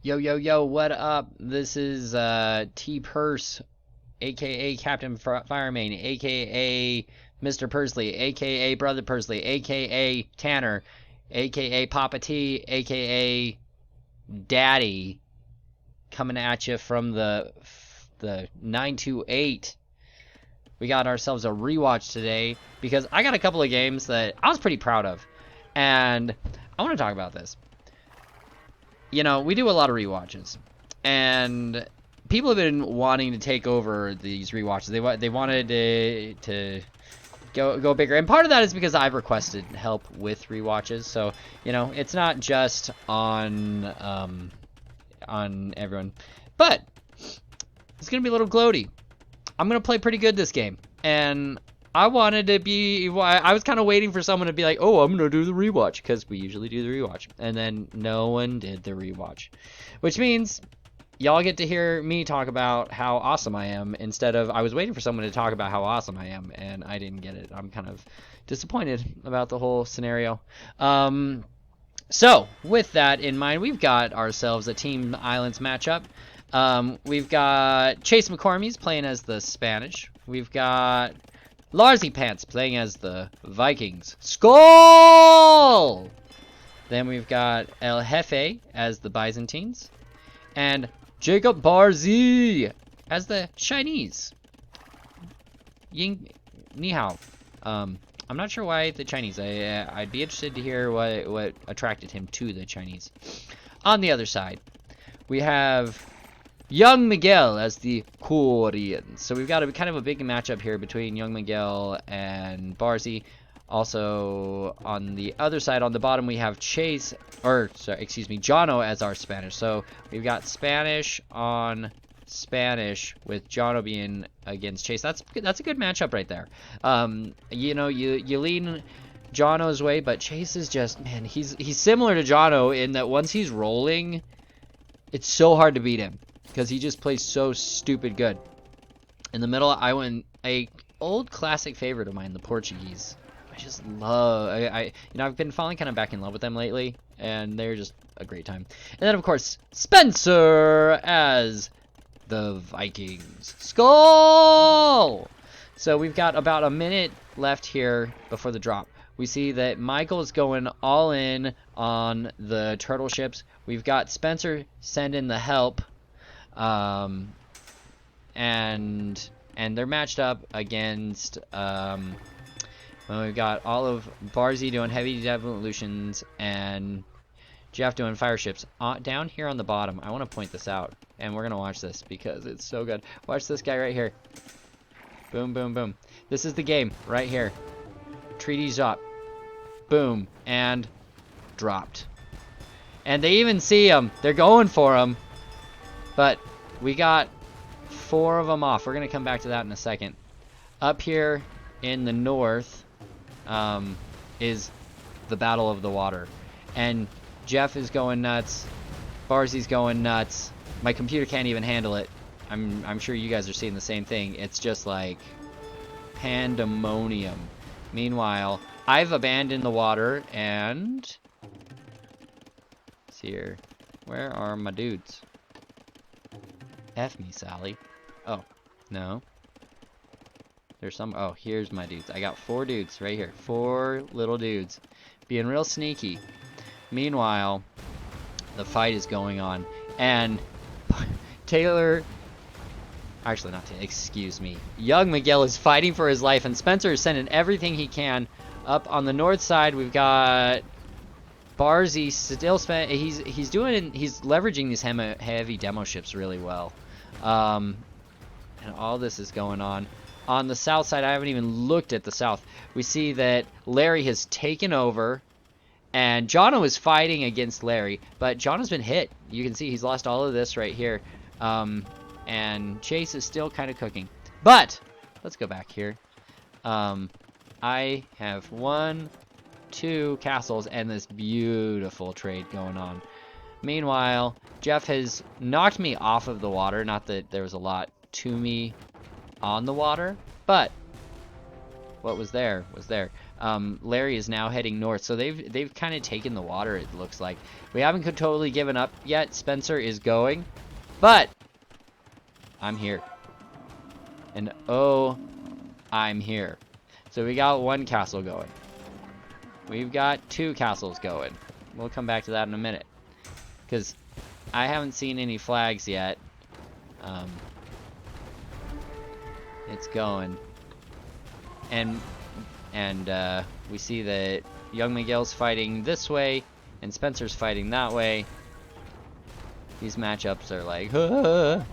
Yo, yo, yo, what up? This is T Purse, aka Captain Firemain, aka Mr. Pursley, aka Brother Pursley, aka Tanner, aka Papa T, aka Daddy, coming at you from the 928. We got ourselves a rewatch today because I got a couple of games that I was pretty proud of, and I want to talk about this. You know, we do a lot of rewatches, and people have been wanting to take over these rewatches. They wanted to go bigger, and part of that is because I've requested help with rewatches. So you know, it's not just on everyone, but it's gonna be a little gloaty. I'm gonna play pretty good this game, and I wanted to be. I was kind of waiting for someone to be like, "Oh, I'm gonna do the rewatch," because we usually do the rewatch, and then no one did the rewatch, which means y'all get to hear me talk about how awesome I am instead of I was waiting for someone to talk about how awesome I am, and I didn't get it. I'm kind of disappointed about the whole scenario. So with that in mind, we've got ourselves a Team Islands matchup. We've got Chase McCormies playing as the Spanish. We've got Larzy Pants playing as the Vikings. Skull! Then we've got El Jefe as the Byzantines. And Jacob Barzi as the Chinese. Ying Ni Hao. I'm not sure why the Chinese. I'd be interested to hear what attracted him to the Chinese. On the other side, we have Young Miguel as the Koreans. So we've got a kind of a big matchup here between Young Miguel and Barzi. Also, on the other side, on the bottom, we have Jono as our Spanish. So we've got Spanish on Spanish with Jono being against Chase. That's a good matchup right there. You know, you lean Jono's way, but Chase is just, man, he's similar to Jono in that once he's rolling, it's so hard to beat him because he just plays so stupid good. In the middle, I went a old classic favorite of mine, the Portuguese. I just love, I've been falling kind of back in love with them lately, and they're just a great time. And then, of course, Spencer as the Vikings. Skull! So we've got about a minute left here before the drop. We see that Michael is going all in on the turtle ships. We've got Spencer sending the help, and they're matched up against. We've got all of Barzi doing heavy devolutions and Jeff doing fire ships. Down here on the bottom, I want to point this out, and we're gonna watch this because it's so good. Watch this guy right here. Boom, boom, boom. This is the game right here. Treaties up. Boom, and dropped. And they even see him. They're going for him. But we got 4 of them off. We're going to come back to that in a second. Up here in the north is the Battle of the Water. And Jeff is going nuts. Barzi's going nuts. My computer can't even handle it. I'm sure you guys are seeing the same thing. It's just like pandemonium. Meanwhile, I've abandoned the water and... Let's see here. Where are my dudes? F me, Sally. Oh, no. There's some... Oh, here's my dudes. I got 4 dudes right here. 4 little dudes. Being real sneaky. Meanwhile, the fight is going on. And Taylor... Actually, not Taylor. Excuse me. Young Miguel is fighting for his life, and Spencer is sending everything he can. Up on the north side, we've got Barzi still spent. He's leveraging these heavy demo ships really well, and all this is going on. On the south side, I haven't even looked at the south. We see that Larry has taken over, and Jono is fighting against Larry, but Jono's been hit. You can see he's lost all of this right here, and Chase is still kind of cooking. But let's go back here. I have 1, 2 castles and this beautiful trade going on. Meanwhile, Jeff has knocked me off of the water. Not that there was a lot to me on the water, but what was there was there. Larry is now heading north, so they've kind of taken the water. It looks like we haven't totally given up yet. Spencer is going, but I'm here, and oh, I'm here. So we got one castle going. We've got 2 castles going. We'll come back to that in a minute, because I haven't seen any flags yet. It's going, and we see that Young Miguel's fighting this way, and Spencer's fighting that way. These matchups are like, ah!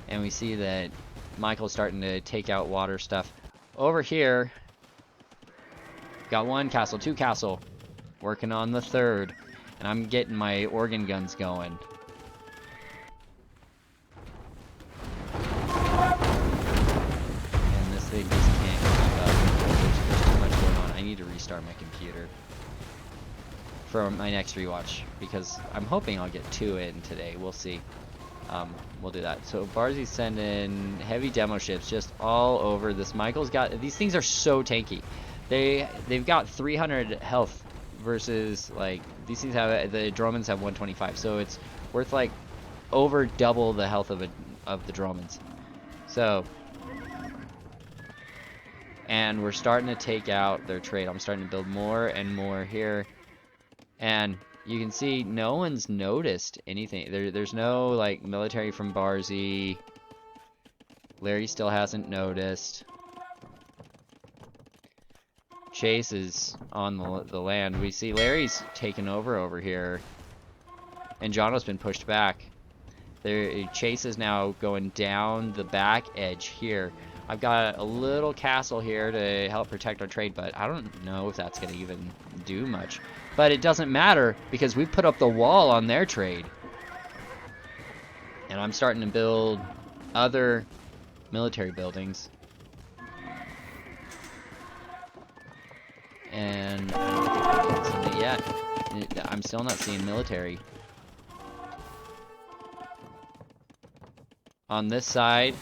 And we see that Michael's starting to take out water stuff. Over here, got 1 castle, 2 castle, working on the 3rd, and I'm getting my organ guns going. And this thing just can't keep up. There's too much going on. I need to restart my computer for my next rewatch, because I'm hoping I'll get 2 in today. We'll see. We'll do that. So Barzy sending heavy demo ships just all over this. Michael's got, these things are so tanky. They've got 300 health versus, like, these things have, the Dromans have 125, so it's worth like over double the health of the Dromans. So, and we're starting to take out their trade. I'm starting to build more and more here, and you can see no one's noticed anything. There's no like military from Barzy. Larry still hasn't noticed. Chase is on the land. We see Larry's taken over here, and Jono's been pushed back. Chase is now going down the back edge here. I've got a little castle here to help protect our trade, but I don't know if that's going to even do much. But it doesn't matter, because we put up the wall on their trade. And I'm starting to build other military buildings. And I don't think I'm getting something yet. I'm still not seeing military. On this side.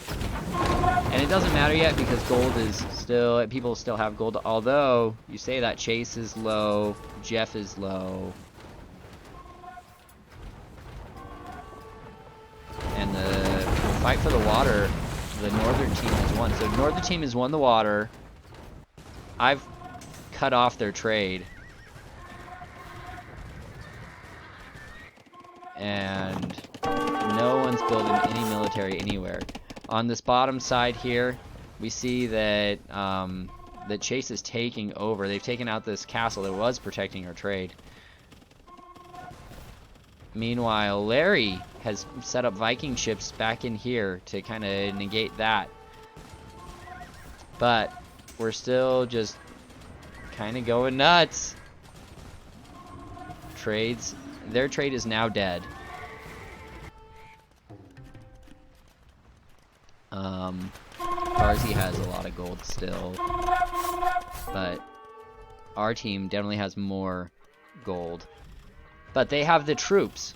And it doesn't matter yet, because gold is still, people still have gold, although you say that Chase is low, Jeff is low, and the fight for the water, the northern team has won. So northern team has won the water. I've cut off their trade, and no one's building any military anywhere. On this bottom side here, we see that that Chase is taking over. They've taken out this castle that was protecting our trade. Meanwhile, Larry has set up Viking ships back in here to kind of negate that. But we're still just kind of going nuts. Their trade is now dead. Barzy has a lot of gold still, but our team definitely has more gold. But they have the troops.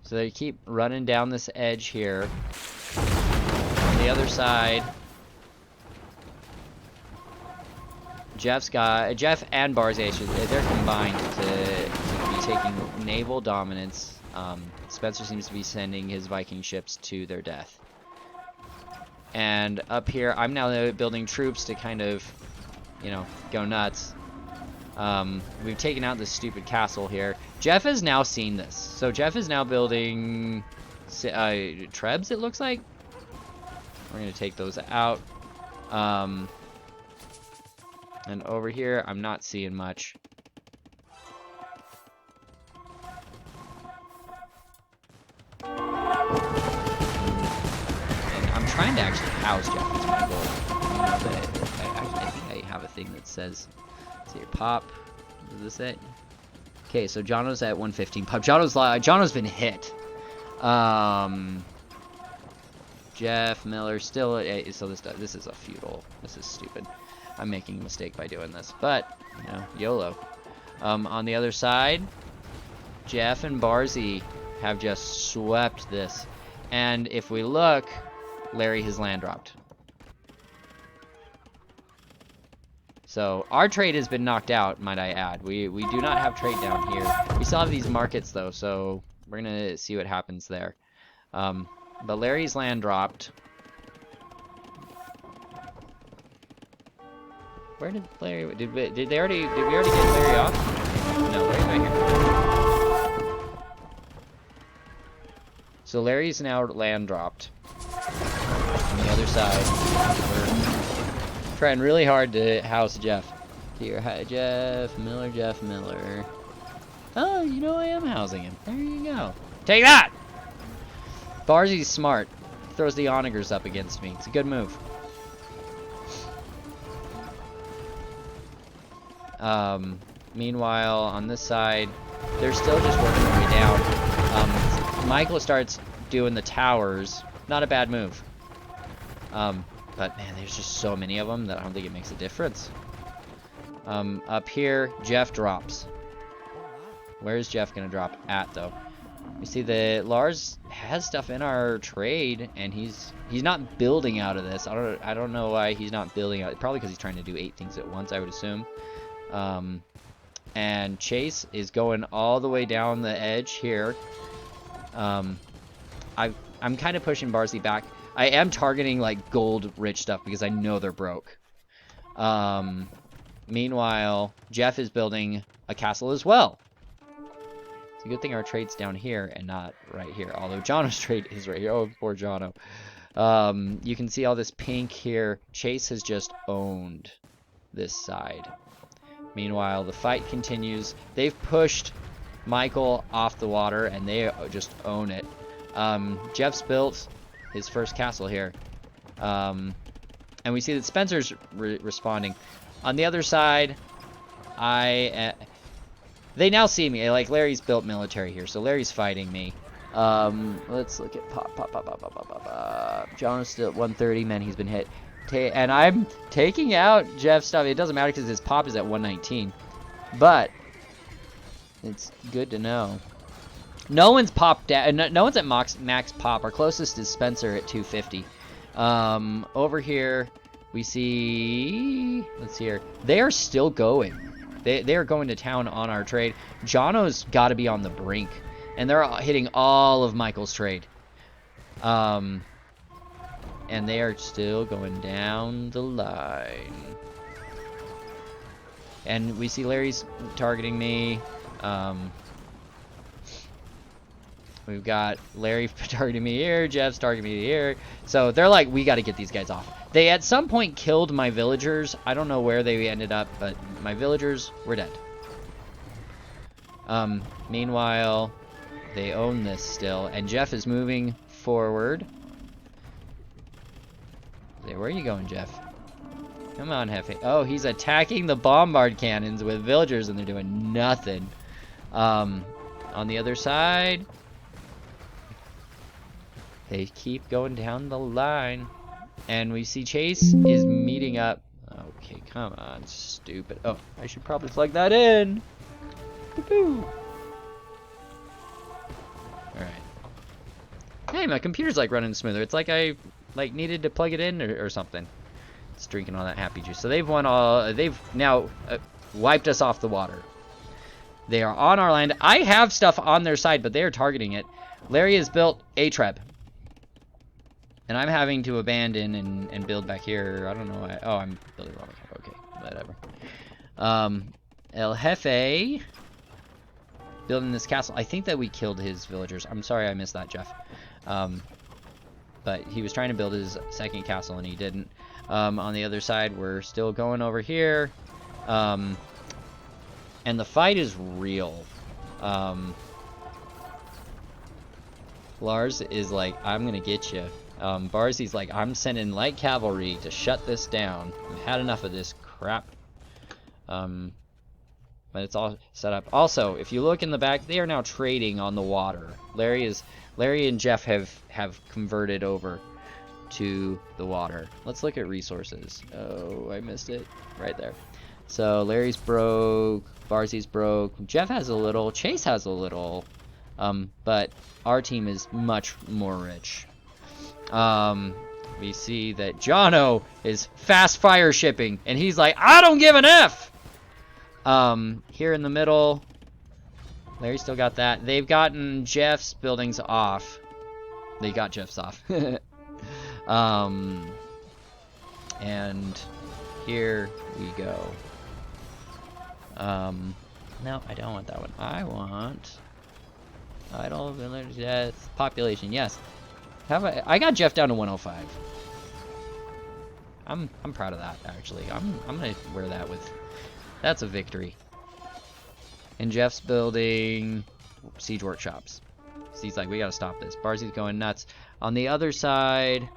So they keep running down this edge here. On the other side, Jeff and Barzy, they're combined to be taking naval dominance. Spencer seems to be sending his Viking ships to their death. And up here, I'm now building troops to kind of, you know, go nuts. We've taken out this stupid castle here. Jeff has now seen this. So Jeff is now building Trebs, it looks like. We're going to take those out. And over here, I'm not seeing much. Trying to actually house Jeff is my goal. I think I have a thing that says, let's see, pop. What does this say? Okay, so Jono's at 115 pop. Jono's been hit. Jeff Miller still at, so this is a feudal. This is stupid. I'm making a mistake by doing this, but you know, YOLO. On the other side, Jeff and Barzy have just swept this, and if we look, Larry has land dropped. So our trade has been knocked out, might I add. We do not have trade down here. We still have these markets though, so we're gonna see what happens there. But Larry's land dropped. Where did Larry? Did we already get Larry off? No, Larry's right here. So Larry's now land dropped. On the other side, we're trying really hard to house Jeff. Here, hi Jeff Miller. Oh, you know I am housing him. There you go. Take that! Barzy's smart. Throws the onagers up against me. It's a good move. Meanwhile, on this side, they're still just working their way down. Michael starts doing the towers. Not a bad move. But man, there's just so many of them that I don't think it makes a difference. Up here, Jeff drops. Where is Jeff gonna drop at though? You see that Lars has stuff in our trade, and he's not building out of this. I don't know why he's not building out. Probably because he's trying to do 8 things at once, I would assume. And Chase is going all the way down the edge here. I'm kind of pushing Barzy back. I am targeting like gold-rich stuff because I know they're broke. Meanwhile, Jeff is building a castle as well. It's a good thing our trade's down here and not right here. Although Jono's trade is right here. Oh, poor Jono. You can see all this pink here. Chase has just owned this side. Meanwhile, the fight continues. They've pushed Michael off the water, and they just own it. Jeff's built his first castle here. And we see that Spencer's responding. On the other side, they now see me. Like, Larry's built military here, so Larry's fighting me. Let's look at pop. Jono's still at 130. Man, he's been hit. And I'm taking out Jeff's stuff. It doesn't matter because his pop is at 119. But it's good to know. No one's popped down. No one's at max pop. Our closest is Spencer at 250. Over here we see. Let's see here. They are still going. They are going to town on our trade. Jono's got to be on the brink, and they're hitting all of Michael's trade. And they are still going down the line. And we see Larry's targeting me. We've got Larry targeting me here, Jeff's targeting me here. So they're like, we got to get these guys off. They at some point killed my villagers. I don't know where they ended up, but my villagers were dead. Meanwhile, they own this still, and Jeff is moving forward. Where are you going, Jeff? Come on, Hefe. Oh, he's attacking the bombard cannons with villagers, and they're doing nothing. On the other side, they keep going down the line. And we see Chase is meeting up. Okay, come on, stupid. Oh, I should probably plug that in. Woo-hoo. Alright. Hey, my computer's like running smoother. It's like I needed to plug it in or something. It's drinking all that happy juice. So they've won all. They've now wiped us off the water. They are on our land. I have stuff on their side, but they are targeting it. Larry has built a Treb. And I'm having to abandon and build back here. I don't know why. Oh, I'm building wrong. Okay, whatever. El Jefe building this castle. I think that we killed his villagers. I'm sorry I missed that, Jeff. But he was trying to build his second castle and he didn't. On the other side, we're still going over here. And the fight is real. Lars is like, I'm gonna get you. Barzy's like, I'm sending light cavalry to shut this down. I've had enough of this crap. But it's all set up. Also, if you look in the back, they are now trading on the water. Larry and Jeff have converted over to the water. Let's look at resources. Oh, I missed it. Right there. So Larry's broke, Barzy's broke, Jeff has a little, Chase has a little, but our team is much more rich. we see that Jono is fast fire shipping, and he's like, I don't give an F! Here in the middle, Larry still got that. They've gotten Jeff's buildings off. They got Jeff's off. And here we go. No, I don't want that one. I want idle village death population. Yes. I got Jeff down to 105. I'm proud of that, actually. I'm gonna wear that with. That's a victory. And Jeff's building siege workshops. So he's like, we gotta stop this. Barzy's going nuts. On the other side,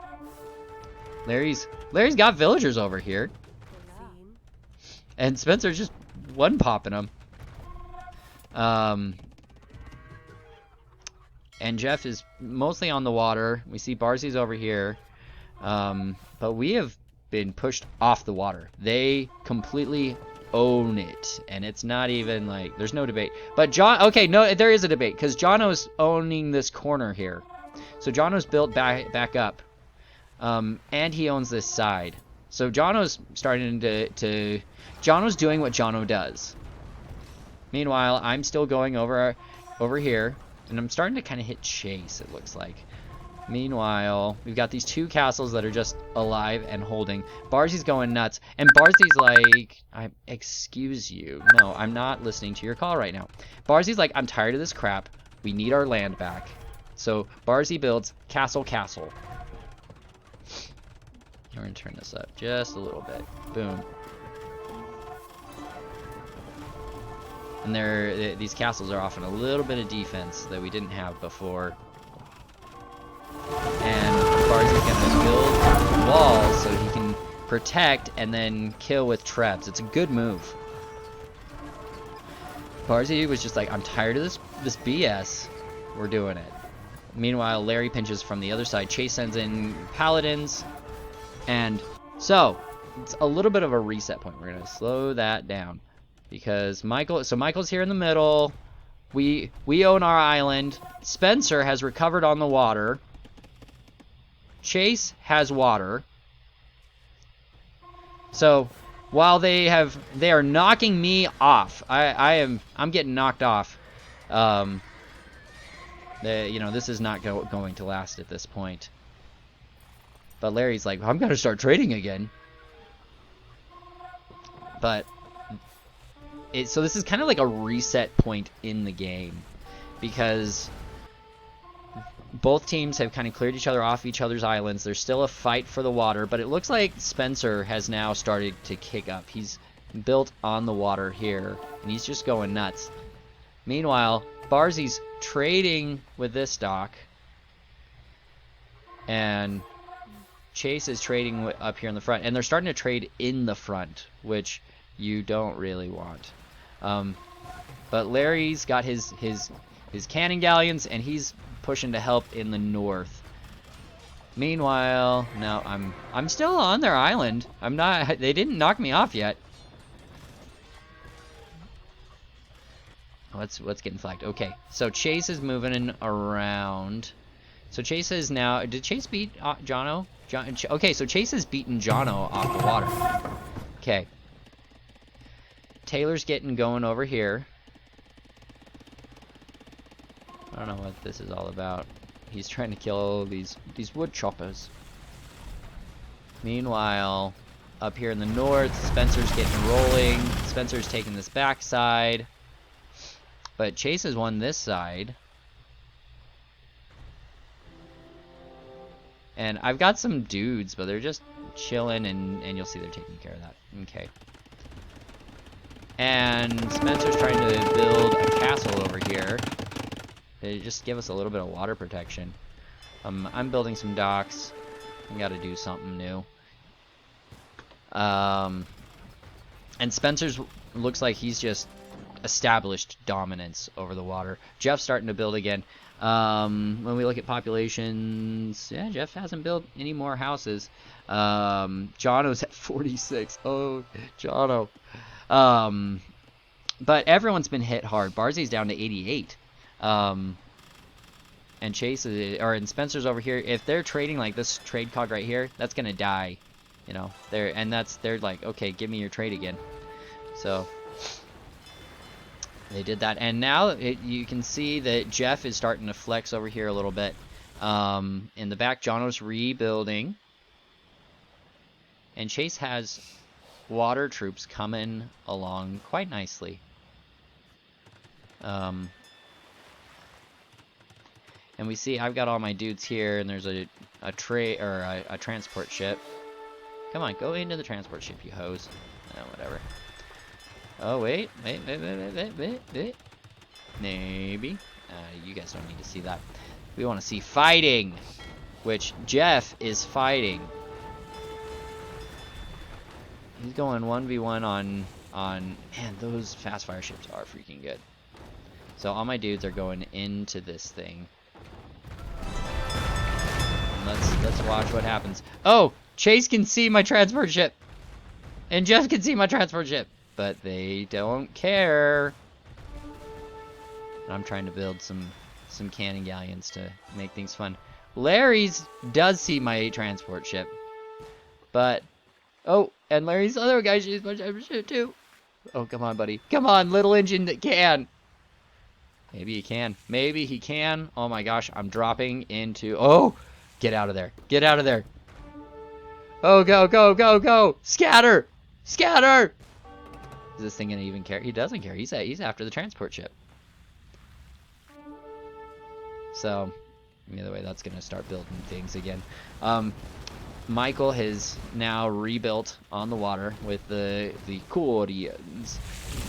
Larry's got villagers over here. And Spencer's just one popping them. And Jeff is mostly on the water. We see Barzy's over here. But we have been pushed off the water. They completely own it. And it's not even like, there's no debate. But okay, no, there is a debate. Because Jono's owning this corner here. So Jono's built back up. And he owns this side. So Jono's starting to Jono's doing what Jono does. Meanwhile, I'm still going over here, and I'm starting to kind of hit Chase, it looks like. Meanwhile, we've got these two castles that are just alive and holding. Barzy's going nuts, and Barzy's like, excuse you. No, I'm not listening to your call right now. Barzy's like, I'm tired of this crap. We need our land back. So Barzy builds castle. We're going to turn this up just a little bit. Boom. And these castles are offering a little bit of defense that we didn't have before. And Barzy's going to build walls so he can protect and then kill with traps. It's a good move. Barzy was just like, I'm tired of this BS. We're doing it. Meanwhile, Larry pinches from the other side. Chase sends in paladins. And so, it's a little bit of a reset point. We're going to slow that down. Because Michael's here in the middle. We own our island. Spencer has recovered on the water. Chase has water. So, while they are knocking me off. I'm getting knocked off. This is not going to last at this point. But Larry's like, I'm gonna start trading again. But so this is kind of like a reset point in the game, because both teams have kind of cleared each other off each other's islands. There's still a fight for the water, but it looks like Spencer has now started to kick up. He's built on the water here, and he's just going nuts. Meanwhile, Barzy's trading with this dock, and Chase is trading up here in the front, and they're starting to trade in the front, which you don't really want. But Larry's got his cannon galleons, and he's pushing to help in the north. Meanwhile, no, I'm still on their island. I'm not. They didn't knock me off yet. What's getting flagged? Okay, so Chase is moving around. So Chase is now. Did Chase beat Jono? Okay, so Chase has beaten Jono off the water. Okay. Taylor's getting going over here. I don't know what this is all about. He's trying to kill these wood choppers. Meanwhile, up here in the north, Spencer's getting rolling. Spencer's taking this backside. But Chase has won this side. And I've got some dudes, but they're just chilling, and you'll see they're taking care of that. Okay. And Spencer's trying to build a castle over here. They just give us a little bit of water protection. I'm building some docks. I gotta do something new. And Spencer's looks like he's just established dominance over the water. Jeff's starting to build again. When we look at populations, yeah, Jeff hasn't built any more houses. Jono's at 46. Oh, Jono. But everyone's been hit hard. Barzy's down to 88. And And Chase is, and Spencer's over here. If they're trading like this trade cog right here, that's gonna die. You know, they're like, okay, give me your trade again. So they did that, and now you can see that Jeff is starting to flex over here a little bit. In the back, Jono's rebuilding, and Chase has water troops coming along quite nicely. And we see I've got all my dudes here, and there's a transport ship. Come on, go into the transport ship, you hoes. Oh, whatever. Oh, wait. Maybe. You guys don't need to see that. We want to see fighting, which Jeff is fighting. He's going 1v1 on... Man, those fast fire ships are freaking good. So all my dudes are going into this thing. Let's watch what happens. Oh! Chase can see my transport ship! And Jeff can see my transport ship! But they don't care. I'm trying to build some cannon galleons to make things fun. Larry's does see my transport ship. But... Oh! And Larry's other guy sees my transport ship too! Oh, come on, buddy. Come on, little engine that can! Maybe he can. Maybe he can. Oh my gosh, I'm dropping into... Oh! Get out of there. Get out of there. Oh, go, go, go, go! Scatter! Scatter! Is this thing gonna even care? He doesn't care. He's after the transport ship. So, either way, that's gonna start building things again. Michael has now rebuilt on the water with the Koreans,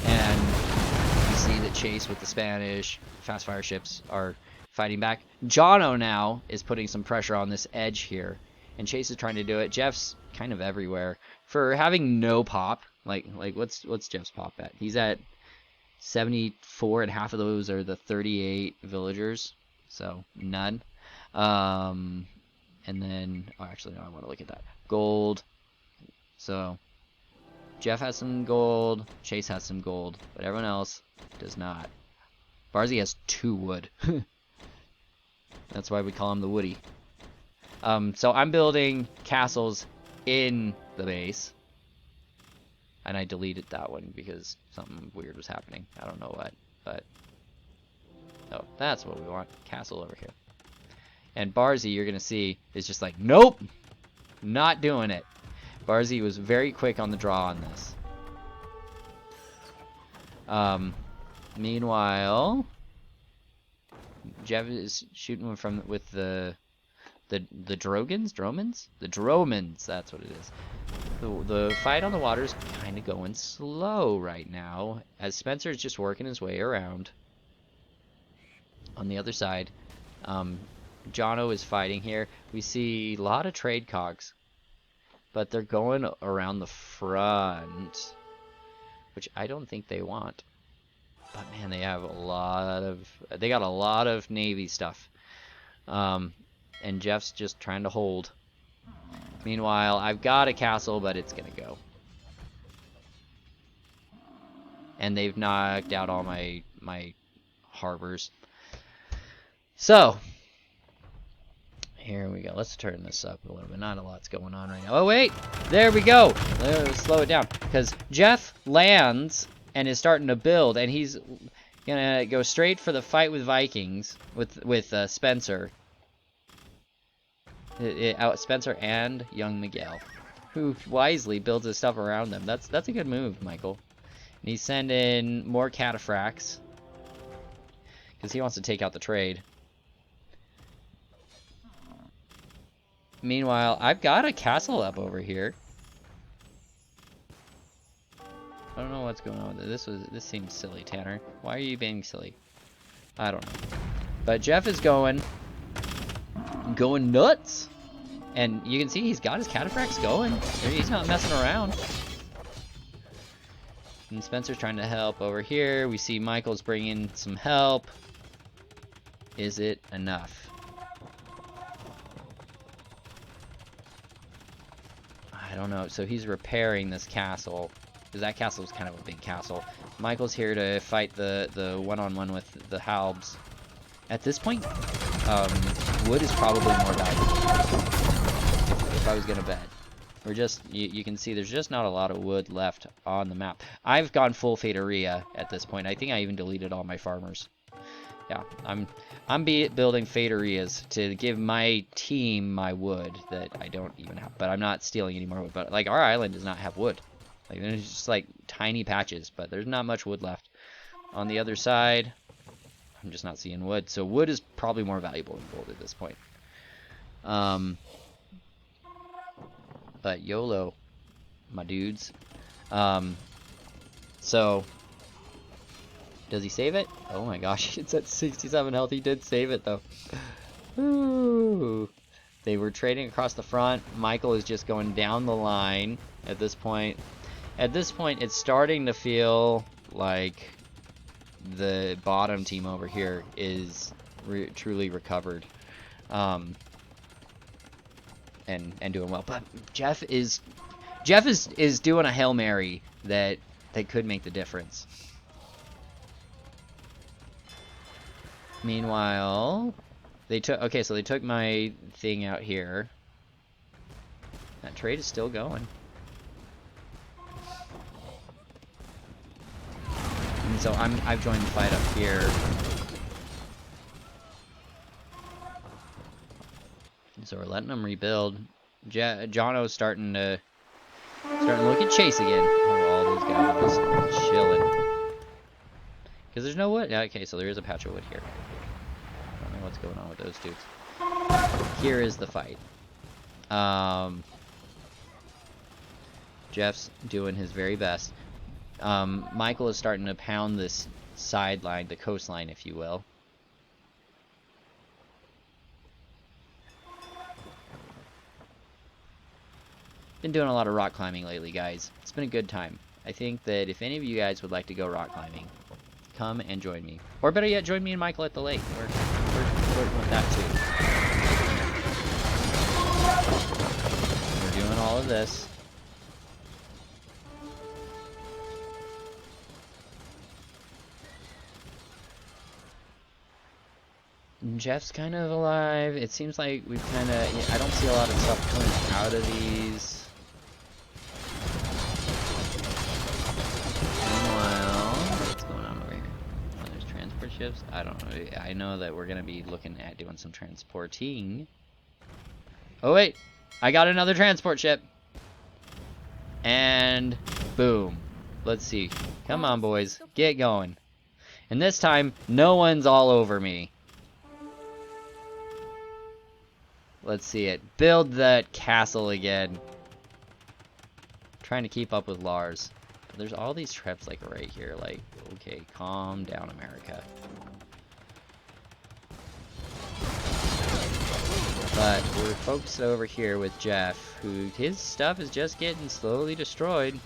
and you see that Chase with the Spanish fast fire ships are fighting back. Jono now is putting some pressure on this edge here, and Chase is trying to do it. Jeff's kind of everywhere for having no pop. Like what's Jeff's pop at? He's at 74, and half of those are the 38 villagers, so none. And then, oh, actually, no, I want to look at that. Gold. So, Jeff has some gold. Chase has some gold. But everyone else does not. Barzy has 2 wood. That's why we call him the Woody. So I'm building castles in the base. And I deleted that one because something weird was happening. I don't know what, but... Oh, that's what we want. Castle over here. And Barzy, you're going to see, is just like, nope! Not doing it. Barzy was very quick on the draw on this. Meanwhile, Jeff is shooting with the Drogans? Dromans? The Dromans, that's what it is. The fight on the water is kind of going slow right now, as Spencer is just working his way around. On the other side, Jono is fighting here. We see a lot of trade cogs, but they're going around the front, which I don't think they want. But man, they have they got a lot of Navy stuff. And Jeff's just trying to hold. Meanwhile, I've got a castle, but it's gonna go. And they've knocked out all my harbors. So, here we go. Let's turn this up a little bit. Not a lot's going on right now. Oh, wait! There we go! Let's slow it down. Because Jeff lands and is starting to build, and he's gonna go straight for the fight with Vikings, with Spencer. Spencer and young Miguel, who wisely builds his stuff around them. That's a good move, Michael. And he's sending more cataphracts, because he wants to take out the trade. Meanwhile, I've got a castle up over here. I don't know what's going on with it. This seems silly, Tanner. Why are you being silly? I don't know. But Jeff is going nuts. And you can see he's got his cataphracts going. He's not messing around. And Spencer's trying to help over here. We see Michael's bringing some help. Is it enough? I don't know. So he's repairing this castle, because that castle is kind of a big castle. Michael's here to fight the one-on-one with the Halbs. At this point, wood is probably more valuable if I was gonna bet. We're just, you can see there's just not a lot of wood left on the map. I've gone full Feitoria at this point. I think I even deleted all my farmers. Yeah, I'm building Feitorias to give my team my wood that I don't even have. But I'm not stealing any more wood. But like our island does not have wood. Like there's just like tiny patches, but there's not much wood left. On the other side, I'm just not seeing wood. So wood is probably more valuable than gold at this point. But YOLO, my dudes. So, does he save it? Oh my gosh, it's at 67 health. He did save it though. Ooh. They were trading across the front. Michael is just going down the line at this point. At this point, it's starting to feel like the bottom team over here is truly recovered. And doing well, but Jeff is doing a Hail Mary that could make the difference. Meanwhile, they took my thing out here. That trade is still going. And so I've joined the fight up here. So we're letting them rebuild. Jono's starting to look at Chase again. Oh, all those guys are just chilling. Because there's no wood. Okay, so there is a patch of wood here. I don't know what's going on with those dudes. Here is the fight. Jeff's doing his very best. Michael is starting to pound this sideline, the coastline, if you will. Been doing a lot of rock climbing lately, guys. It's been a good time. I think that if any of you guys would like to go rock climbing, come and join me. Or better yet, join me and Michael at the lake. We're flirting with that too. We're doing all of this. Jeff's kind of alive. It seems like we've kind of... Yeah, I don't see a lot of stuff coming out of these. Ships? I don't know. I know that we're gonna be looking at doing some transporting. Oh wait, I got another transport ship. And boom. Let's see. Come on, boys, get going. And this time, no one's all over me. Let's see it. Build that castle again. Trying to keep up with Lars. There's all these traps like right here. Like, okay, calm down, America. But we're focused over here with Jeff, who his stuff is just getting slowly destroyed.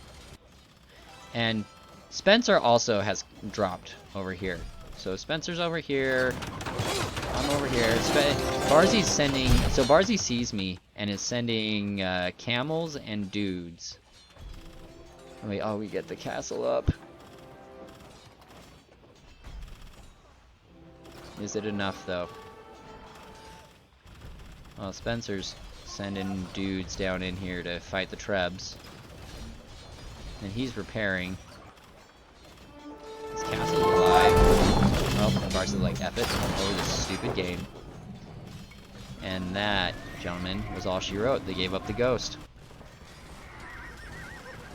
And Spencer also has dropped over here. So Spencer's over here. I'm over here. Barzy sees me and is sending camels and dudes. Wait, oh, we get the castle up. Is it enough, though? Well, Spencer's sending dudes down in here to fight the Trebs. And he's repairing. His castle's alive. Oh, and Barca's like, F it. Oh, this stupid game. And that, gentlemen, was all she wrote. They gave up the ghost.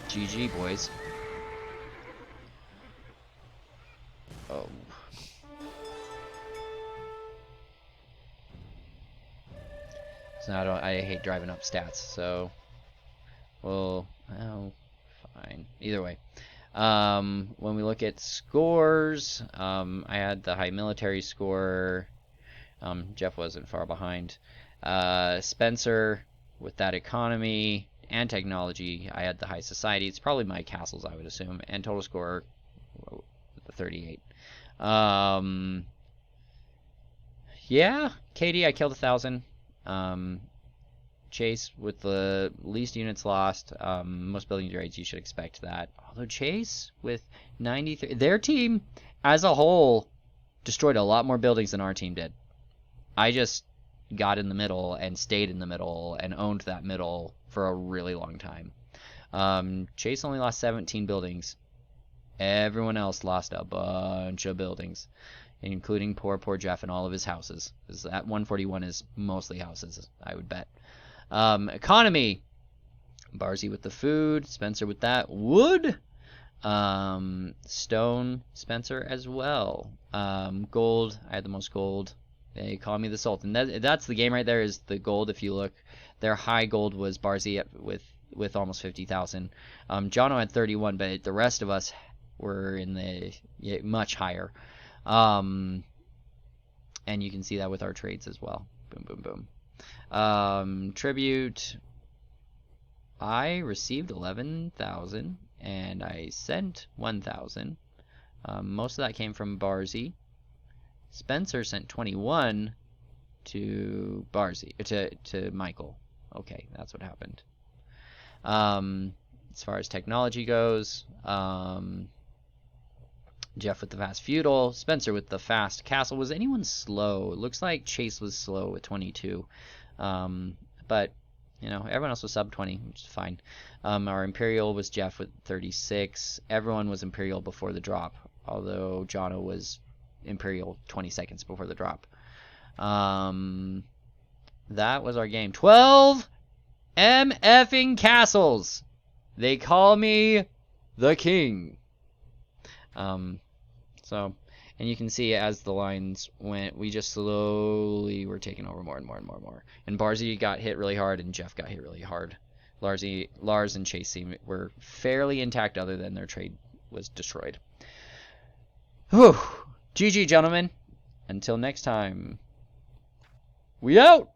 GG, boys. Oh. So now I hate driving up stats, so... Well, fine. Either way. When we look at scores, I had the high military score. Jeff wasn't far behind. Spencer, with that economy and technology, I had the high society. It's probably my castles, I would assume. And total score, 38. Yeah, Katie, I killed 1,000. Chase with the least units lost. Most building raids, you should expect that. Although Chase with 93, their team as a whole destroyed a lot more buildings than our team did. I just got in the middle and stayed in the middle and owned that middle for a really long time. Chase only lost 17 buildings. Everyone else lost a bunch of buildings, including poor Jeff and all of his houses. Because that 141 is mostly houses, I would bet. Economy. Barzy with the food, Spencer with that wood. Stone, Spencer as well. Gold, I had the most gold. They call me the Sultan. That's the game right there, is the gold. If you look, their high gold was Barzy with almost 50,000. Jono had 31, but the rest of us were in the much higher. And you can see that with our trades as well. Boom, boom, boom. Tribute. I received 11,000 and I sent 1,000. Most of that came from Barzy. Spencer sent 21 to Barzy, to Michael. Okay, that's what happened. As far as technology goes, Jeff with the fast feudal, Spencer with the fast castle. Was anyone slow? It looks like Chase was slow with 22. But you know, everyone else was sub 20, which is fine. Our Imperial was Jeff with 36. Everyone was Imperial before the drop, although Jono was Imperial 20 seconds before the drop. That was our game. 12 MFing castles. They call me the king. And you can see as the lines went, we just slowly were taking over more and more and more and more. And Barzy got hit really hard, and Jeff got hit really hard. Lars and Chase were fairly intact, other than their trade was destroyed. Whew. GG, gentlemen. Until next time. We out!